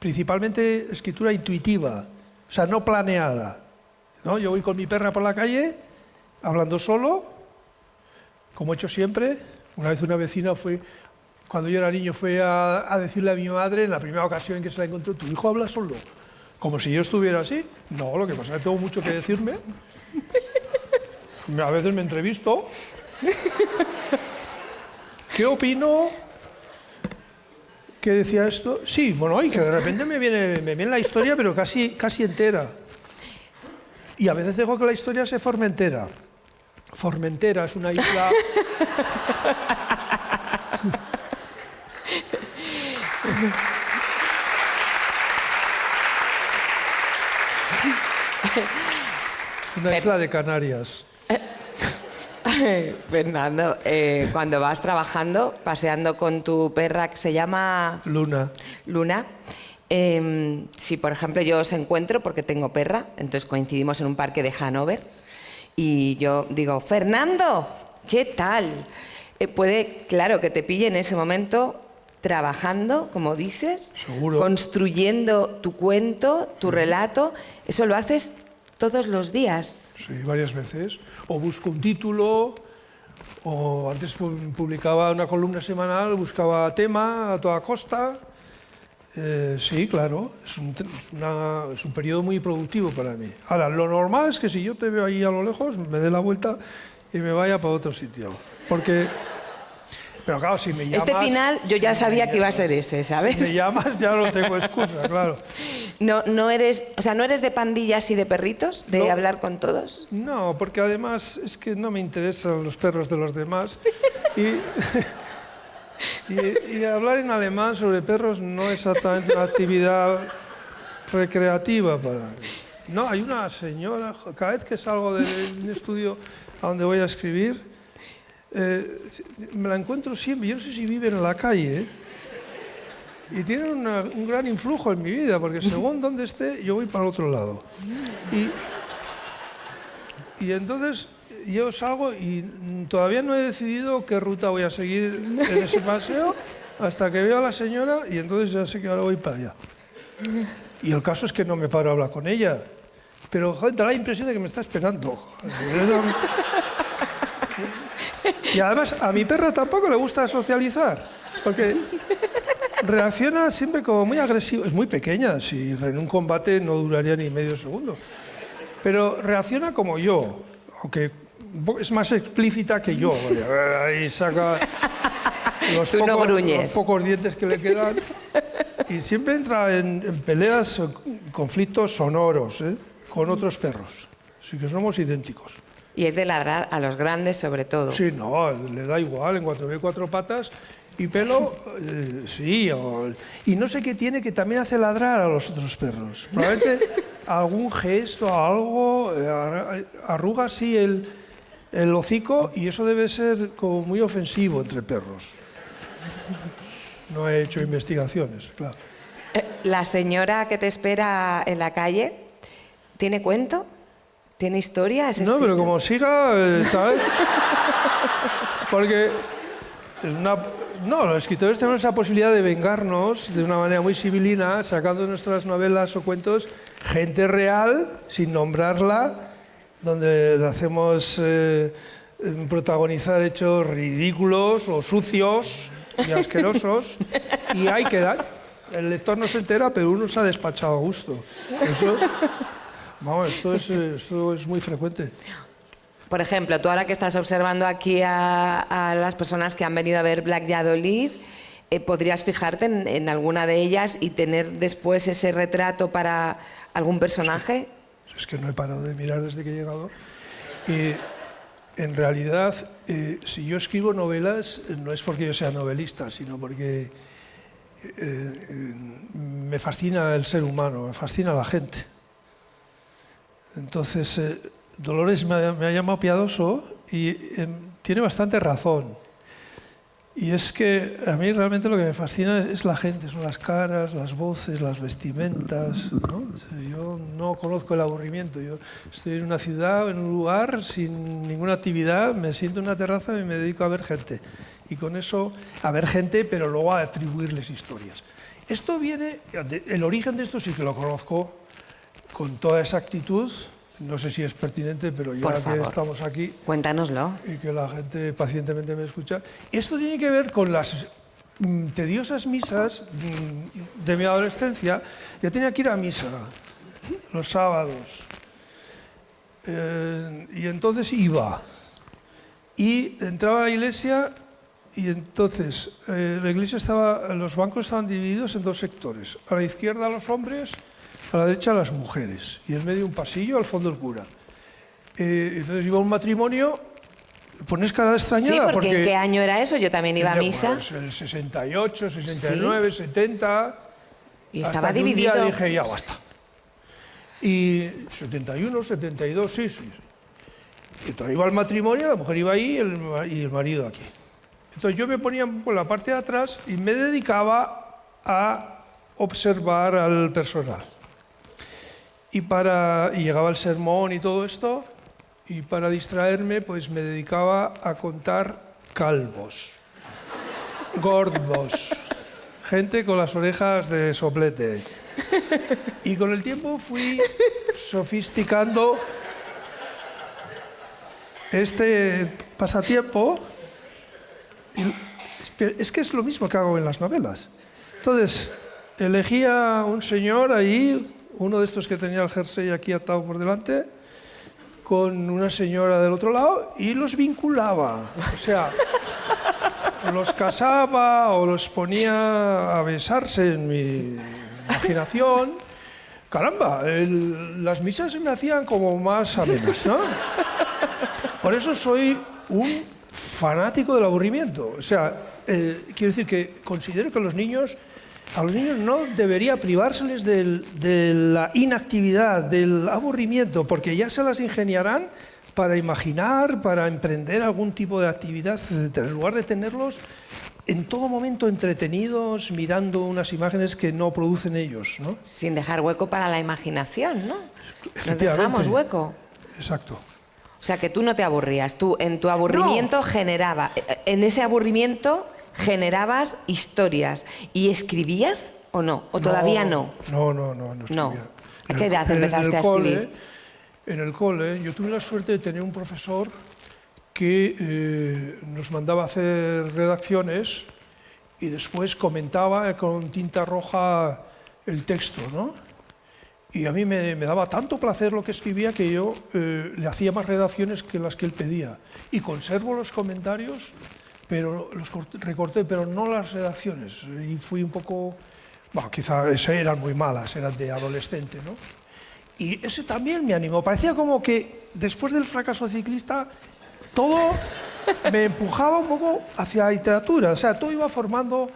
principalmente escritura intuitiva, o sea, no planeada, ¿no? Yo voy con mi perra por la calle, hablando solo, como he hecho siempre. Una vez una vecina cuando yo era niño, fue a decirle a mi madre, en la primera ocasión en que se la encontró, ¿tu hijo habla solo? Como si yo estuviera así. No, lo que pasa es que tengo mucho que decirme. A veces me entrevisto. ¿Qué opino? ¿Qué decía esto? Sí, bueno, y que de repente me viene la historia, pero casi entera. Y a veces dejo que la historia se Formentera. Formentera es una isla... Una isla de Canarias. Fernando, cuando vas trabajando, paseando con tu perra que se llama... Luna. Si, por ejemplo, yo os encuentro porque tengo perra, entonces coincidimos en un parque de Hannover y yo digo, Fernando, ¿qué tal? Puede, claro, que te pille en ese momento trabajando, como dices, seguro, construyendo tu cuento, tu relato. Eso lo haces todos los días. Sí, varias veces. O busco un título, o antes publicaba una columna semanal, buscaba tema a toda costa. Sí, claro, es un periodo muy productivo para mí. Ahora, lo normal es que si yo te veo ahí a lo lejos, me dé la vuelta y me vaya para otro sitio. Porque Pero claro, si me llamas... Este final yo ya sabía que iba a ser ese, ¿sabes? Si me llamas ya no tengo excusa, claro. No eres, o sea, ¿no eres de pandillas y de perritos? ¿De No. hablar con todos? No, porque además es que no me interesan los perros de los demás. Y hablar en alemán sobre perros no es exactamente una actividad recreativa para mí. No, hay una señora, cada vez que salgo de un estudio a donde voy a escribir, me la encuentro siempre, yo no sé si vive en la calle, y tiene un gran influjo en mi vida, porque según donde esté, yo voy para el otro lado. Y entonces yo salgo y todavía no he decidido qué ruta voy a seguir en ese paseo hasta que veo a la señora y entonces ya sé que ahora voy para allá. Y el caso es que no me paro a hablar con ella, pero joder, da la impresión de que me está esperando. Y además a mi perra tampoco le gusta socializar, porque reacciona siempre como muy agresivo. Es muy pequeña, si en un combate no duraría ni medio segundo. Pero reacciona como yo, aunque es más explícita que yo. Ahí saca los pocos dientes que le quedan. Y siempre entra en peleas, conflictos sonoros, con otros perros. Así que somos idénticos. Y es de ladrar a los grandes sobre todo. Sí, no, le da igual, en cuanto ve cuatro patas y pelo, sí. Y no sé qué tiene que también hace ladrar a los otros perros. Probablemente algún gesto, algo, arruga así el hocico y eso debe ser como muy ofensivo entre perros. No he hecho investigaciones, claro. La señora que te espera en la calle, ¿tiene cuento? ¿Tiene historia? No, pero como siga, ¿sabes? Porque los escritores tenemos esa posibilidad de vengarnos de una manera muy sibilina, sacando de nuestras novelas o cuentos gente real, sin nombrarla, donde le hacemos protagonizar hechos ridículos o sucios y asquerosos, y ahí quedan. El lector no se entera, pero uno se ha despachado a gusto. Esto es muy frecuente. Por ejemplo, tú ahora que estás observando aquí a las personas que han venido a ver Black Valladolid, ¿podrías fijarte en alguna de ellas y tener después ese retrato para algún personaje? Es que no he parado de mirar desde que he llegado. En realidad, si yo escribo novelas, no es porque yo sea novelista, sino porque me fascina el ser humano, me fascina la gente. Entonces, Dolores me ha llamado piadoso y tiene bastante razón. Y es que a mí realmente lo que me fascina es la gente, son las caras, las voces, las vestimentas, ¿no? Yo no conozco el aburrimiento. Yo estoy en una ciudad, en un lugar, sin ninguna actividad, me siento en una terraza y me dedico a ver gente. Y con eso, a ver gente, pero luego a atribuirles historias. Esto viene, el origen de esto sí que lo conozco con toda exactitud. No sé si es pertinente, pero ya que estamos aquí... Cuéntanoslo. Y que la gente pacientemente me escucha. Esto tiene que ver con las tediosas misas de mi adolescencia. Yo tenía que ir a misa los sábados. Y entonces iba. Y entraba a la iglesia y entonces la iglesia los bancos estaban divididos en dos sectores. A la izquierda los hombres, a la derecha las mujeres, y en medio un pasillo, al fondo el cura. Entonces iba a un matrimonio, pones cara de extrañada. Sí, porque ¿en qué año era eso? Yo también iba a misa. Pues el 68, 69, ¿sí? 70... Y estaba hasta dividido. Un día dije, ya basta. Y 71, 72, sí. Y entonces iba al matrimonio, la mujer iba ahí y el marido aquí. Entonces yo me ponía por la parte de atrás y me dedicaba a observar al personal. Y llegaba el sermón y todo esto, y para distraerme pues me dedicaba a contar calvos, gordos, gente con las orejas de soplete. Y con el tiempo fui sofisticando este pasatiempo. Es que es lo mismo que hago en las novelas. Entonces, elegía un señor ahí, uno de estos que tenía el jersey aquí atado por delante, con una señora del otro lado, y los vinculaba. O sea, los casaba o los ponía a besarse en mi imaginación, caramba, las misas se me hacían como más amenas, ¿no? Por eso soy un fanático del aburrimiento. O sea, quiero decir que considero que a los niños no debería privárseles de la inactividad, del aburrimiento, porque ya se las ingeniarán para imaginar, para emprender algún tipo de actividad, etc. En lugar de tenerlos en todo momento entretenidos, mirando unas imágenes que no producen ellos, ¿no? Sin dejar hueco para la imaginación, ¿no? Efectivamente. Nos dejamos hueco. Exacto. O sea, que tú no te aburrías. Tú en tu aburrimiento en ese aburrimiento generabas historias. ¿Y escribías o no? ¿O todavía no? No escribía. ¿A qué edad empezaste a escribir? En el cole, yo tuve la suerte de tener un profesor que nos mandaba a hacer redacciones y después comentaba con tinta roja el texto, ¿no? Y a mí me daba tanto placer lo que escribía que yo le hacía más redacciones que las que él pedía. Y conservo los comentarios, pero los recorté, pero no las redacciones. Y fui un poco... Bueno, quizá eran muy malas, eran de adolescente, ¿no? Y ese también me animó. Parecía como que después del fracaso ciclista todo me empujaba un poco hacia la literatura. O sea, todo iba formando,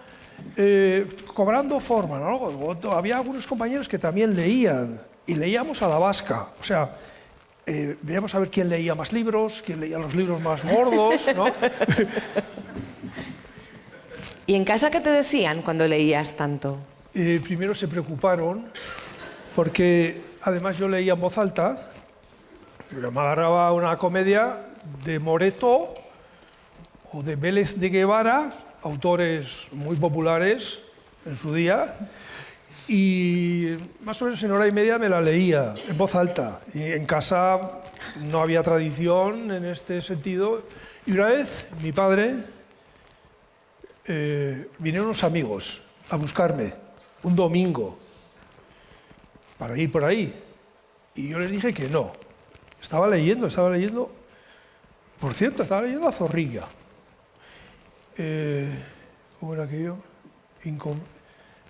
cobrando forma, ¿no? Había algunos compañeros que también leían, y leíamos a la vasca. O sea, veíamos a ver quién leía más libros, quién leía los libros más gordos, ¿no? ¿Y en casa qué te decían cuando leías tanto? Primero se preocuparon, porque además yo leía en voz alta. Me agarraba una comedia de Moreto o de Vélez de Guevara, autores muy populares en su día, y más o menos en hora y media me la leía en voz alta. Y en casa no había tradición en este sentido. Y una vez mi padre, vinieron unos amigos a buscarme un domingo para ir por ahí. Y yo les dije que no. Estaba leyendo. Por cierto, estaba leyendo a Zorrilla. ¿Cómo era aquello?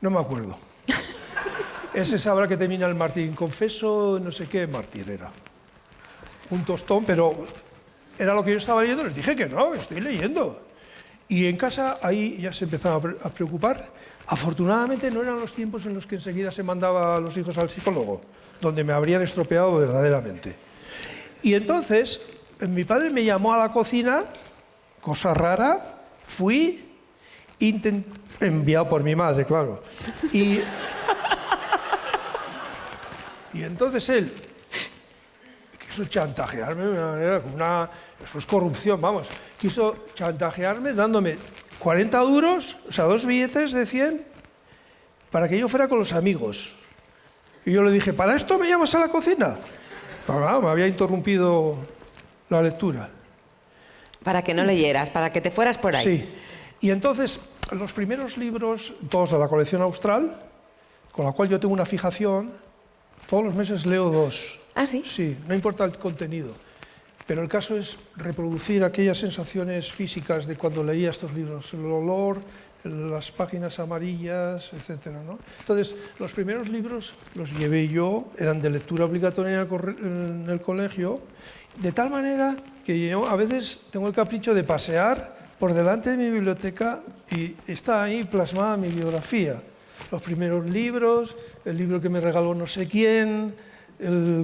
No me acuerdo. Ese sabrá que termina el mártir. Inconfeso, no sé qué mártir era. Un tostón, pero era lo que yo estaba leyendo. Les dije que no, que estoy leyendo. Y en casa ahí ya se empezaban a preocupar. Afortunadamente no eran los tiempos en los que enseguida se mandaba a los hijos al psicólogo, donde me habrían estropeado verdaderamente. Y entonces mi padre me llamó a la cocina, cosa rara, fui, enviado por mi madre, claro. Y entonces él quiso chantajearme de una manera, eso es corrupción, vamos, quiso chantajearme dándome 40 duros, o sea, 2 billetes de 100, para que yo fuera con los amigos. Y yo le dije, ¿para esto me llamas a la cocina? Pero claro, me había interrumpido la lectura. Para que no leyeras, para que te fueras por ahí. Sí. Y entonces, los primeros libros, todos de la colección Austral, con la cual yo tengo una fijación, todos los meses leo 2. ¿Ah, sí? Sí, no importa el contenido. Pero el caso es reproducir aquellas sensaciones físicas de cuando leía estos libros, el olor, las páginas amarillas, etc., ¿no? Entonces, los primeros libros los llevé yo, eran de lectura obligatoria en el colegio, de tal manera que yo a veces tengo el capricho de pasear por delante de mi biblioteca y está ahí plasmada mi biografía. Los primeros libros, el libro que me regaló no sé quién,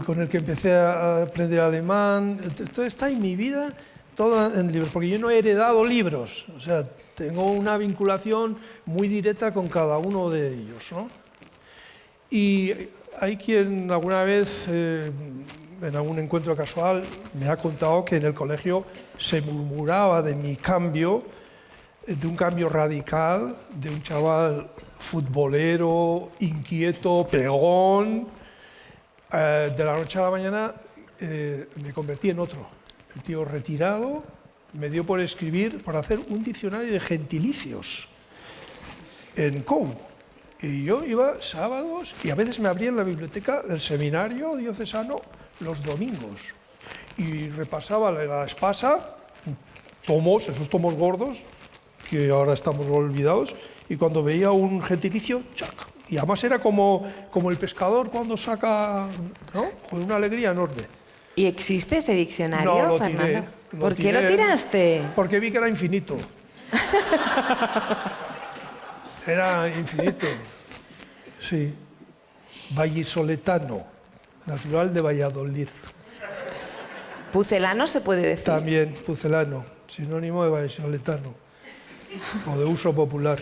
con el que empecé a aprender alemán, todo está en mi vida, todo en libros, porque yo no he heredado libros, o sea, tengo una vinculación muy directa con cada uno de ellos, ¿no? Y hay quien alguna vez, en algún encuentro casual, me ha contado que en el colegio se murmuraba de mi cambio, de un cambio radical, de un chaval futbolero, inquieto, pegón. De la noche a la mañana me convertí en otro. El tío retirado me dio por escribir, por hacer un diccionario de gentilicios en COU. Y yo iba sábados y a veces me abría en la biblioteca del seminario diocesano los domingos. Y repasaba la espasa, tomos, esos tomos gordos, que ahora estamos olvidados, y cuando veía un gentilicio, ¡chac! Y además era como el pescador cuando saca, ¿no? Con una alegría enorme. ¿Y existe ese diccionario, No, lo Fernando? tiré. ¿Por qué lo tiraste? Porque vi que era infinito. Era infinito. Sí. Vallisoletano, natural de Valladolid. Pucelano se puede decir. También pucelano, sinónimo de vallisoletano. O de uso popular.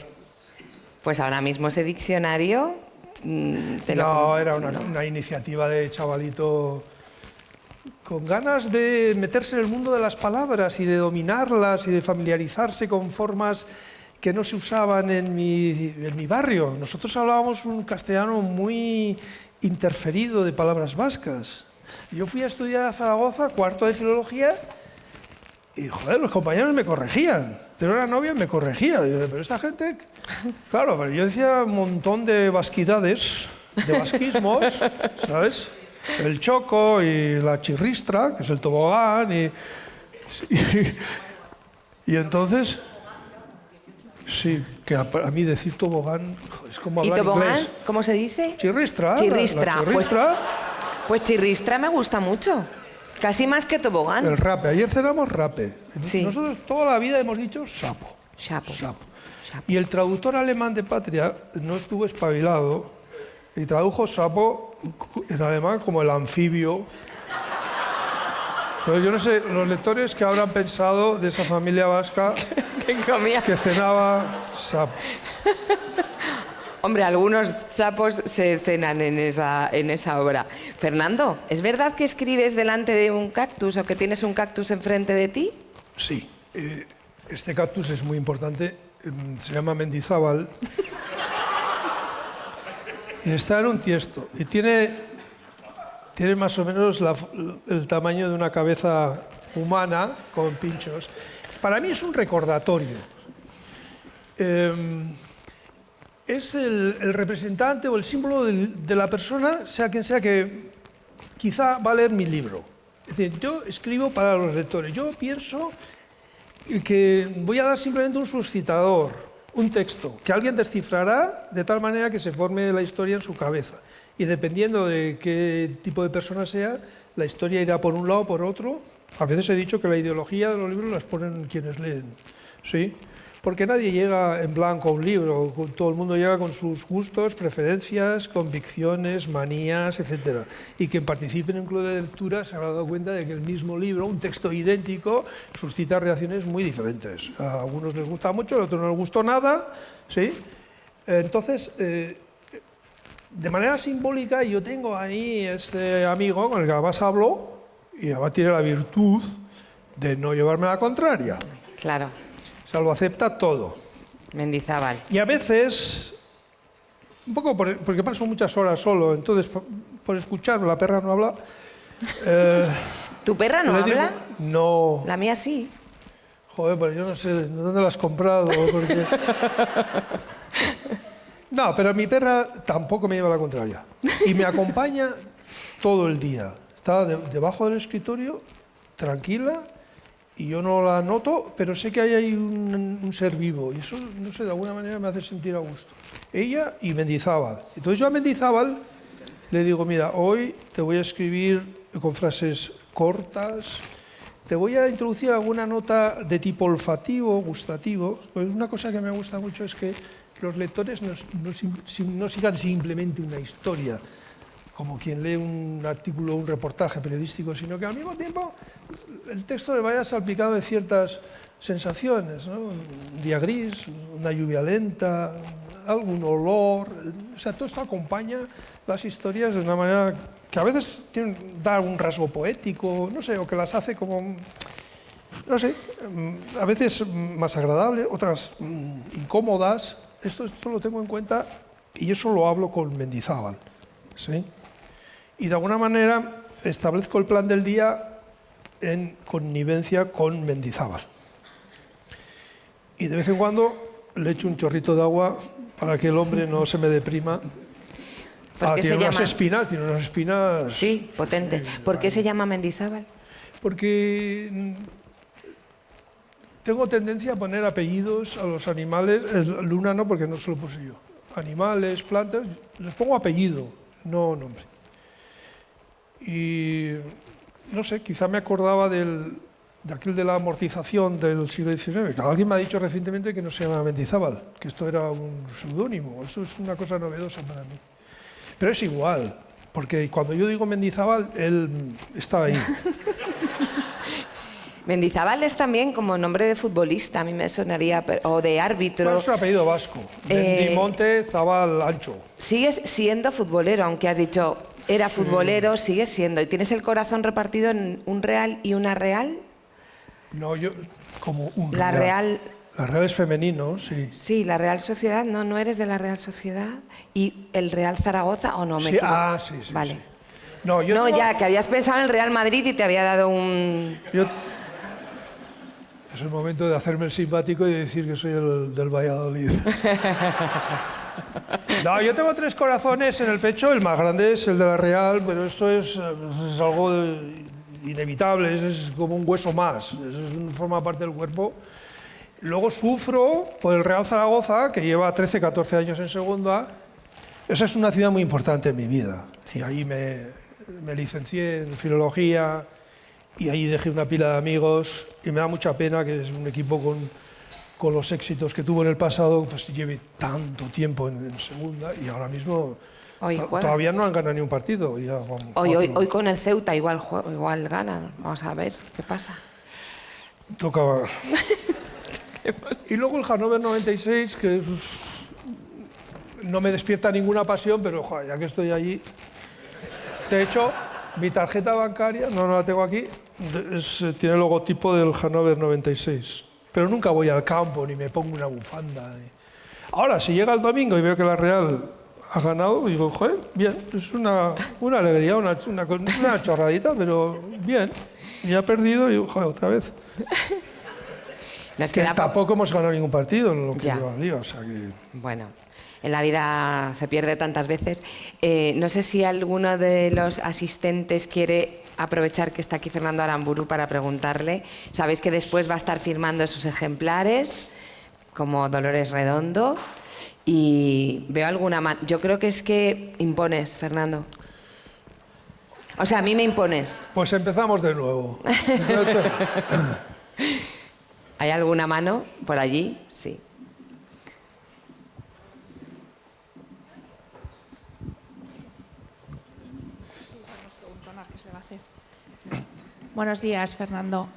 Pues ahora mismo ese diccionario... No, era una iniciativa de chavalito con ganas de meterse en el mundo de las palabras y de dominarlas y de familiarizarse con formas que no se usaban en mi barrio. Nosotros hablábamos un castellano muy interferido de palabras vascas. Yo fui a estudiar a Zaragoza, cuarto de filología, y joder, los compañeros me corregían. Tenía una novia y me corregía. Y yo, pero esta gente... Claro, pero yo decía un montón de vasquidades, de vasquismos, ¿sabes? El choco y la chirristra, que es el tobogán, y entonces... Sí, que a mí decir tobogán es como hablar ¿Y tobogán? inglés. ¿Cómo se dice? Chirristra. Chirristra. La chirristra. Pues chirristra me gusta mucho. Casi más que tobogán. El rape. Ayer cenamos rape. Sí. Nosotros toda la vida hemos dicho sapo. Chapo. Sapo. Chapo. Y el traductor alemán de Patria no estuvo espabilado y tradujo sapo en alemán como el anfibio. Entonces, yo no sé, los lectores que habrán pensado de esa familia vasca ¿Qué comía? que cenaba sapo. Hombre, algunos sapos se cenan en esa obra. Fernando, ¿es verdad que escribes delante de un cactus o que tienes un cactus enfrente de ti? Sí, este cactus es muy importante, se llama Mendizábal y está en un tiesto y tiene más o menos el tamaño de una cabeza humana con pinchos. Para mí es un recordatorio. Es el representante o el símbolo de la persona, sea quien sea, que quizá va a leer mi libro. Es decir, yo escribo para los lectores. Yo pienso que voy a dar simplemente un suscitador, un texto, que alguien descifrará de tal manera que se forme la historia en su cabeza. Y dependiendo de qué tipo de persona sea, la historia irá por un lado o por otro. A veces he dicho que la ideología de los libros las ponen quienes leen, ¿sí? Porque nadie llega en blanco a un libro, todo el mundo llega con sus gustos, preferencias, convicciones, manías, etc. Y quien participe en un club de lectura se habrá dado cuenta de que el mismo libro, un texto idéntico, suscita reacciones muy diferentes. A algunos les gusta mucho, a otros no les gustó nada, ¿sí? Entonces, de manera simbólica, yo tengo ahí este amigo con el que además hablo y además tiene la virtud de no llevarme la contraria. Claro. O sea, lo acepta todo. Mendizábal. Y a veces, un poco porque paso muchas horas solo, entonces por escuchar, la perra no habla. ¿Tu perra no le digo, habla? no. La mía sí. Joder, pero yo no sé dónde la has comprado. Porque... No, pero mi perra tampoco me lleva la contraria. Y me acompaña todo el día. Está debajo del escritorio, tranquila, y yo no la noto, pero sé que hay ahí un ser vivo. Y eso, no sé, de alguna manera me hace sentir a gusto. Ella y Mendizábal. Entonces yo a Mendizábal le digo, mira, hoy te voy a escribir con frases cortas, te voy a introducir alguna nota de tipo olfativo, gustativo. Pues una cosa que me gusta mucho es que los lectores no sigan simplemente una historia, como quien lee un artículo o un reportaje periodístico, sino que al mismo tiempo el texto le vaya salpicado de ciertas sensaciones, ¿no? Un día gris, una lluvia lenta, algún olor. O sea, todo esto acompaña las historias de una manera que a veces da un rasgo poético, no sé, o que las hace como, no sé, a veces más agradables, otras incómodas. Esto lo tengo en cuenta y eso lo hablo con Mendizábal, ¿sí? Y de alguna manera establezco el plan del día en connivencia con Mendizábal. Y de vez en cuando le echo un chorrito de agua para que el hombre no se me deprima. Tiene unas espinas... Sí, potentes. ¿Por qué se llama Mendizábal? Porque tengo tendencia a poner apellidos a los animales, Luna no, porque no se lo puse yo. Animales, plantas, les pongo apellido, no nombre. Y no sé, quizá me acordaba de aquel de la amortización del siglo XIX. Alguien me ha dicho recientemente que no se llama Mendizábal, que esto era un seudónimo. Eso es una cosa novedosa para mí. Pero es igual, porque cuando yo digo Mendizábal, él está ahí. Mendizábal es también como nombre de futbolista, a mí me sonaría, o de árbitro. Bueno, es un apellido vasco. Mendimonte, Zabal, Ancho. Sigues siendo futbolero, aunque has dicho era futbolero, sigues siendo. ¿Y tienes el corazón repartido en un Real y una Real? No, yo como un La Real. La Real es femenino, sí. Sí, la Real Sociedad, no eres de la Real Sociedad. ¿Y el Real Zaragoza o no? Me equivoco. Sí, sí. Vale. Sí. No, ya, que habías pensado en el Real Madrid y te había dado un... Es el momento de hacerme el simpático y decir que soy del Valladolid. No, yo tengo 3 corazones en el pecho, el más grande es el de la Real, pero esto es algo inevitable, es como un hueso más, forma parte del cuerpo. Luego sufro por el Real Zaragoza, que lleva 13, 14 años en segunda. Esa es una ciudad muy importante en mi vida. Sí. Y ahí me licencié en filología y ahí dejé una pila de amigos y me da mucha pena que es un equipo con los éxitos que tuvo en el pasado, pues lleve tanto tiempo en segunda y ahora mismo todavía no han ganado ni un partido. Ya, hoy con el Ceuta igual ganan. Vamos a ver qué pasa. Toca... Y luego el Hannover 96, que no me despierta ninguna pasión, pero joder, ya que estoy allí... De hecho, mi tarjeta bancaria, no la tengo aquí, tiene el logotipo del Hannover 96. Pero nunca voy al campo, ni me pongo una bufanda. Ahora, si llega el domingo y veo que la Real ha ganado, digo, joder, bien, es una alegría, una chorradita, pero bien. Y ha perdido, y digo, joder, otra vez. Que tampoco hemos ganado ningún partido en lo que lleva el día, o sea que... Bueno, en la vida se pierde tantas veces. No sé si alguno de los asistentes quiere aprovechar que está aquí Fernando Aramburu para preguntarle. Sabéis que después va a estar firmando sus ejemplares, como Dolores Redondo, y veo alguna mano. Yo creo que es que impones, Fernando. O sea, a mí me impones. Pues empezamos de nuevo. ¿Hay alguna mano por allí? Sí. Buenos días, Fernando.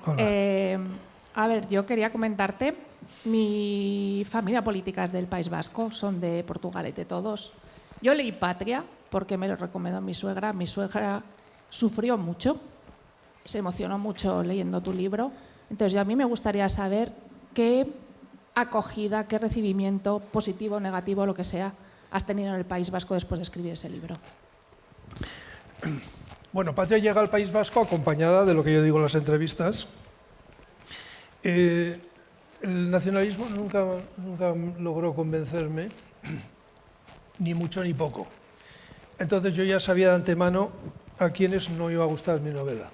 A ver, yo quería comentarte, mi familia política es del País Vasco, son de Portugalete todos. Yo leí Patria porque me lo recomendó mi suegra. Mi suegra sufrió mucho, se emocionó mucho leyendo tu libro. Entonces, a mí me gustaría saber qué acogida, qué recibimiento, positivo o negativo, lo que sea, has tenido en el País Vasco después de escribir ese libro. Bueno, Patria llega al País Vasco acompañada de lo que yo digo en las entrevistas. El nacionalismo nunca logró convencerme, ni mucho ni poco. Entonces yo ya sabía de antemano a quienes no iba a gustar mi novela,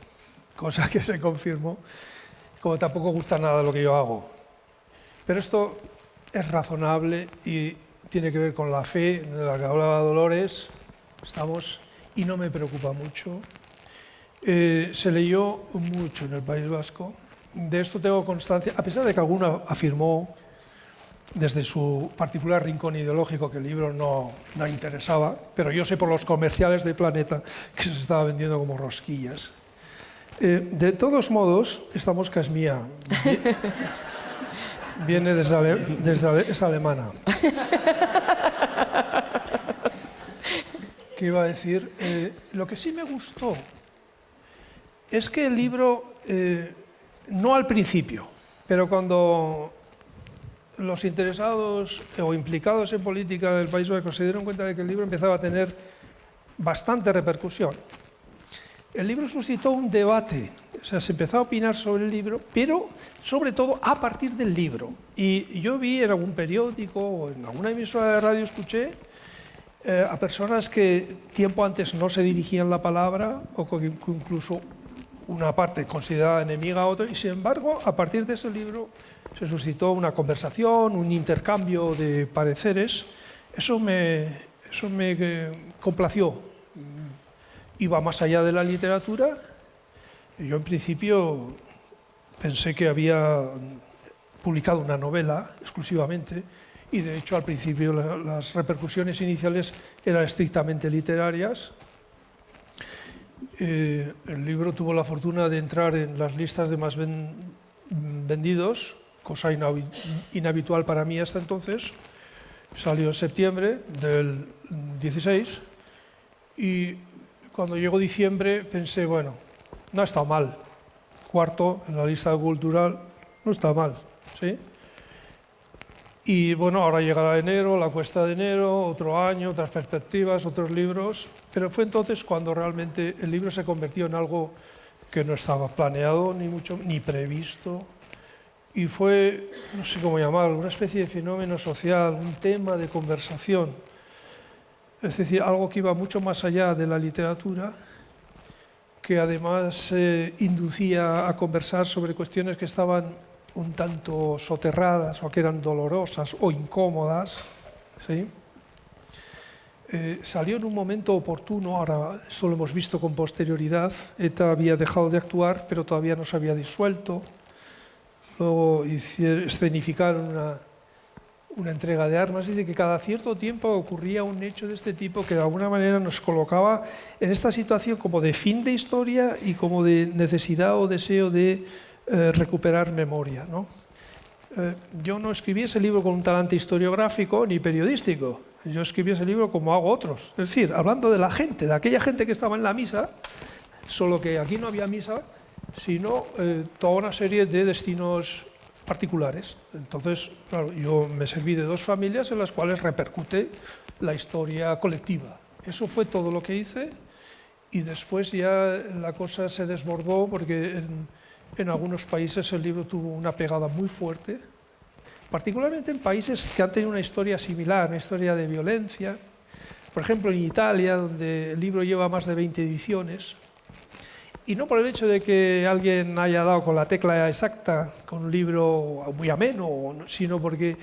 cosa que se confirmó. Como tampoco gusta nada lo que yo hago. Pero esto es razonable y tiene que ver con la fe de la que hablaba Dolores. Y no me preocupa mucho. Se leyó mucho en el País Vasco. De esto tengo constancia, a pesar de que alguno afirmó desde su particular rincón ideológico que el libro no interesaba, pero yo sé por los comerciales de Planeta que se estaba vendiendo como rosquillas. De todos modos, esta mosca es mía. Viene es alemana. ¿Qué iba a decir? Lo que sí me gustó es que el libro, no al principio, pero cuando los interesados o implicados en política del País Vasco se dieron cuenta de que el libro empezaba a tener bastante repercusión, el libro suscitó un debate, o sea, se empezó a opinar sobre el libro, pero sobre todo a partir del libro. Y yo vi en algún periódico o en alguna emisora de radio, escuché a personas que tiempo antes no se dirigían la palabra o que incluso una parte considerada enemiga a otra, y sin embargo, a partir de ese libro se suscitó una conversación, un intercambio de pareceres. Eso me complació. Iba más allá de la literatura. Yo en principio pensé que había publicado una novela exclusivamente, y de hecho al principio las repercusiones iniciales eran estrictamente literarias. El libro tuvo la fortuna de entrar en las listas de más vendidos, cosa inhabitual para mí hasta entonces. Salió en septiembre del 16 y cuando llegó diciembre pensé, bueno, no ha estado mal. Cuarto en la lista cultural, no está mal, ¿sí? Y bueno, ahora llegará enero, la cuesta de enero, otro año, otras perspectivas, otros libros. Pero fue entonces cuando realmente el libro se convirtió en algo que no estaba planeado, ni previsto. Y fue, no sé cómo llamarlo, una especie de fenómeno social, un tema de conversación. Es decir, algo que iba mucho más allá de la literatura, que además inducía a conversar sobre cuestiones que estaban un tanto soterradas o que eran dolorosas o incómodas, ¿sí? Salió en un momento oportuno, ahora eso lo hemos visto con posterioridad. ETA había dejado de actuar, pero todavía no se había disuelto. Luego escenificaron una entrega de armas. Dice que cada cierto tiempo ocurría un hecho de este tipo que de alguna manera nos colocaba en esta situación como de fin de historia y como de necesidad o deseo de recuperar memoria, ¿no? Yo no escribí ese libro con un talante historiográfico ni periodístico. Yo escribí ese libro como hago otros. Es decir, hablando de la gente, de aquella gente que estaba en la misa, solo que aquí no había misa, sino toda una serie de destinos particulares. Entonces, claro, yo me serví de dos familias en las cuales repercute la historia colectiva. Eso fue todo lo que hice, y después ya la cosa se desbordó porque en algunos países el libro tuvo una pegada muy fuerte, particularmente en países que han tenido una historia similar, una historia de violencia. Por ejemplo, en Italia, donde el libro lleva más de 20 ediciones, y no por el hecho de que alguien haya dado con la tecla exacta con un libro muy ameno, sino porque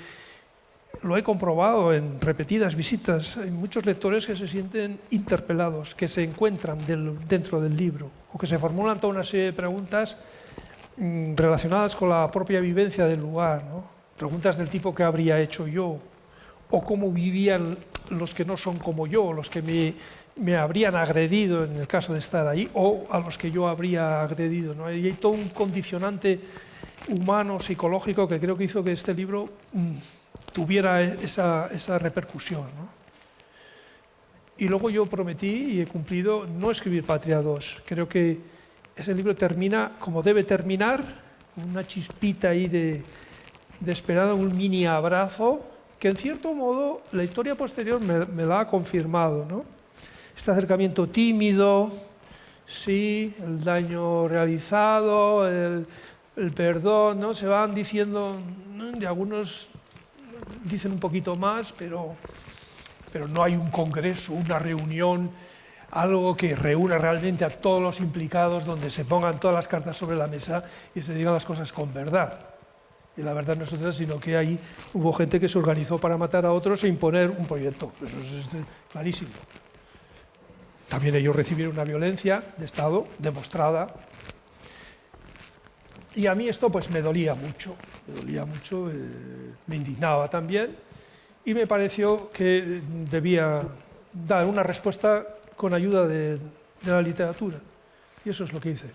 lo he comprobado en repetidas visitas. Hay muchos lectores que se sienten interpelados, que se encuentran dentro del libro, o que se formulan toda una serie de preguntas relacionadas con la propia vivencia del lugar, ¿no? Preguntas del tipo: ¿qué habría hecho yo? O cómo vivían los que no son como yo, los que me habrían agredido en el caso de estar ahí, o a los que yo habría agredido, ¿no? Y hay todo un condicionante humano, psicológico, que creo que hizo que este libro tuviera esa repercusión, ¿no? Y luego yo prometí y he cumplido no escribir Patria 2. Creo que ese libro termina como debe terminar, con una chispita ahí de esperanza, un mini abrazo, que en cierto modo la historia posterior me la ha confirmado, ¿no? Este acercamiento tímido, sí, el daño realizado, el perdón, ¿no? Se van diciendo, ¿no? Y algunos dicen un poquito más, pero no hay un congreso, una reunión, algo que reúna realmente a todos los implicados, donde se pongan todas las cartas sobre la mesa y se digan las cosas con verdad. Y la verdad no es otra, sino que ahí hubo gente que se organizó para matar a otros e imponer un proyecto. Eso es clarísimo. También ellos recibieron una violencia de Estado demostrada. Y a mí esto pues me dolía mucho, me indignaba también, y me pareció que debía dar una respuesta con ayuda de la literatura. Y eso es lo que hice.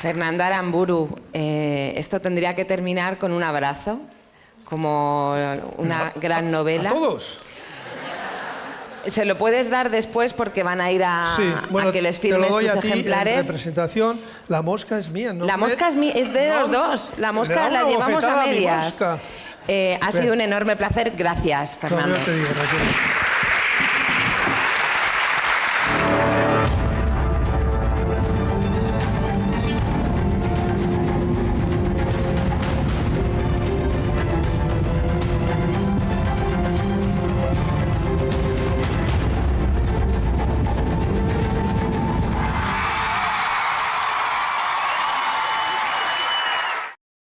Fernando Aramburu, esto tendría que terminar con un abrazo, como una gran novela. ¿A todos? Se lo puedes dar después porque van a ir a que les firmes tus ejemplares. En representación. La mosca es mía, ¿no? La mosca es de los dos. La mosca la llevamos a medias. Ha sido un enorme placer. Gracias, Fernando. No, yo te digo,